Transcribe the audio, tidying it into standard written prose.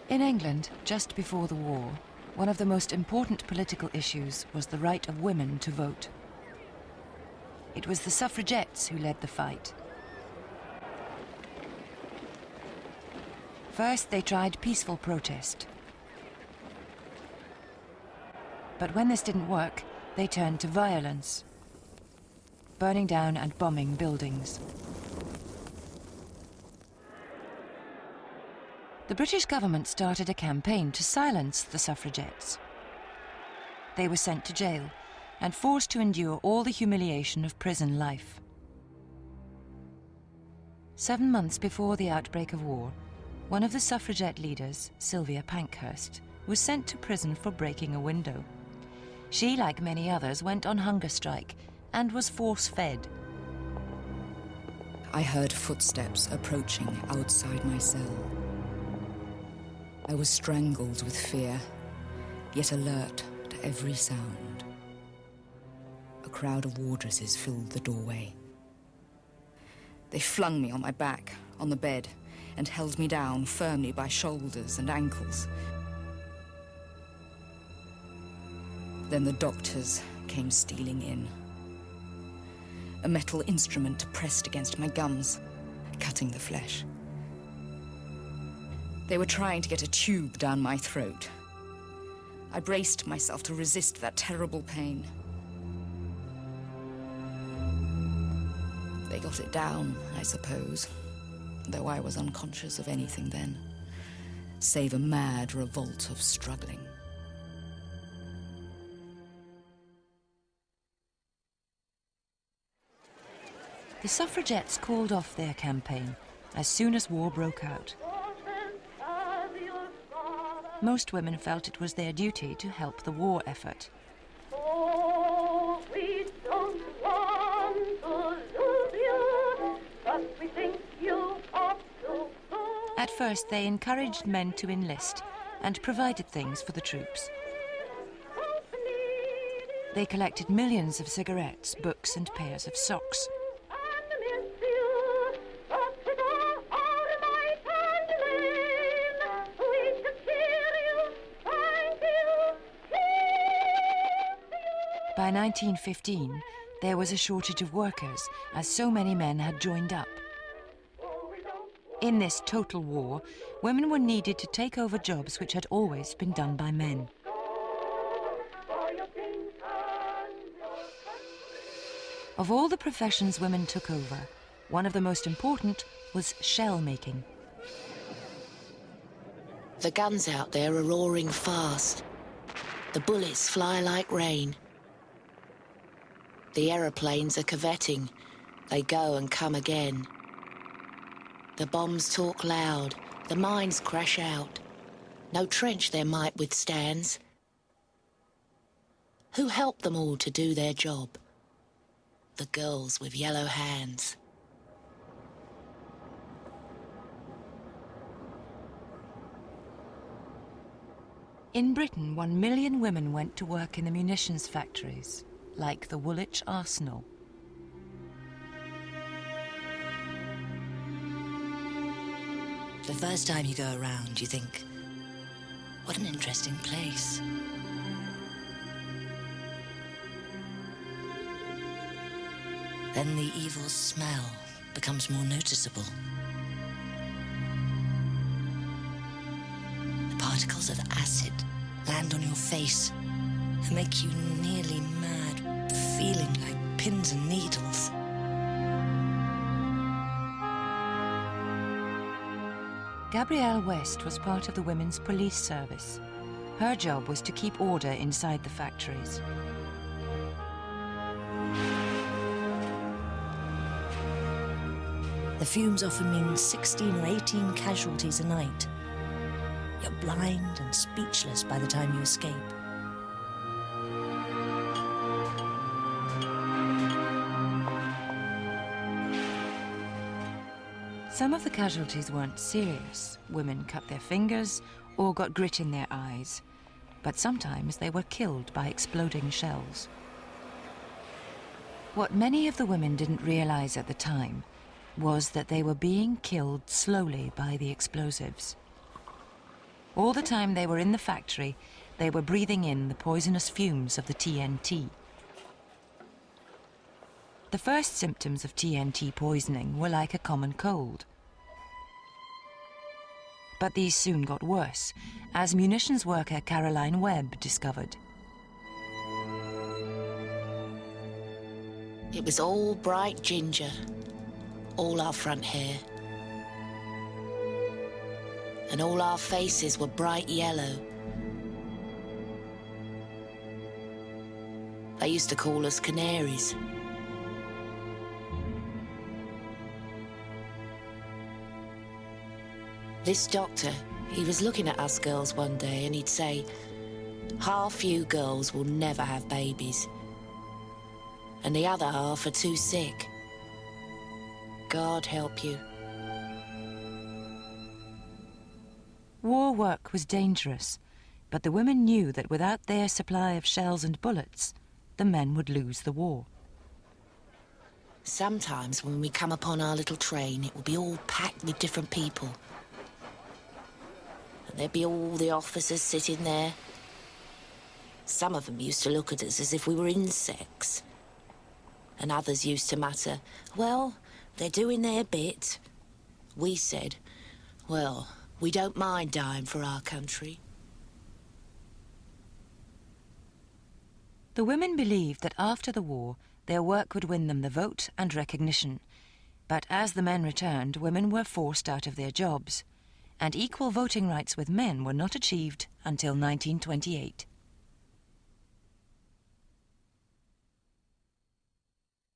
In England, just before the war, one of the most important political issues was the right of women to vote. It was the suffragettes who led the fight. First, they tried peaceful protest. But when this didn't work, they turned to violence, burning down and bombing buildings. The British government started a campaign to silence the suffragettes. They were sent to jail and forced to endure all the humiliation of prison life. 7 months before the outbreak of war, one of the suffragette leaders, Sylvia Pankhurst, was sent to prison for breaking a window. She, like many others, went on hunger strike and was force-fed. I heard footsteps approaching outside my cell. I was strangled with fear, yet alert to every sound. A crowd of wardresses filled the doorway. They flung me on my back, on the bed, and held me down firmly by shoulders and ankles. Then the doctors came stealing in. A metal instrument pressed against my gums, cutting the flesh. They were trying to get a tube down my throat. I braced myself to resist that terrible pain. They got it down, I suppose, though I was unconscious of anything then, save a mad revolt of struggling. The suffragettes called off their campaign as soon as war broke out. Most women felt it was their duty to help the war effort. Oh, we don't want to lose you, but we think you ought to go. At first, they encouraged men to enlist and provided things for the troops. They collected millions of cigarettes, books, and pairs of socks. By 1915, there was a shortage of workers, as so many men had joined up. In this total war, women were needed to take over jobs which had always been done by men. Of all the professions women took over, one of the most important was shell making. The guns out there are roaring fast. The bullets fly like rain. The aeroplanes are curvetting. They go and come again. The bombs talk loud. The mines crash out. No trench their might withstands. Who helped them all to do their job? The girls with yellow hands. In Britain, 1 million women went to work in the munitions factories, like the Woolwich Arsenal. The first time you go around, you think, what an interesting place. Then the evil smell becomes more noticeable. The particles of acid land on your face and make you nearly mad, feeling like pins and needles. Gabrielle West was part of the Women's Police Service. Her job was to keep order inside the factories. The fumes often mean 16 or 18 casualties a night. You're blind and speechless by the time you escape. Some of the casualties weren't serious. Women cut their fingers or got grit in their eyes. But sometimes they were killed by exploding shells. What many of the women didn't realize at the time was that they were being killed slowly by the explosives. All the time they were in the factory, they were breathing in the poisonous fumes of the TNT. The first symptoms of TNT poisoning were like a common cold. But these soon got worse, as munitions worker Caroline Webb discovered. It was all bright ginger, all our front hair. And all our faces were bright yellow. They used to call us canaries. This doctor, he was looking at us girls one day and he'd say, half you girls will never have babies, and the other half are too sick. God help you. War work was dangerous, but the women knew that without their supply of shells and bullets, the men would lose the war. Sometimes when we come upon our little train, it would be all packed with different people. And there'd be all the officers sitting there. Some of them used to look at us as if we were insects. And others used to mutter, well, they're doing their bit. We said, well, we don't mind dying for our country. The women believed that after the war, their work would win them the vote and recognition. But as the men returned, women were forced out of their jobs, and equal voting rights with men were not achieved until 1928.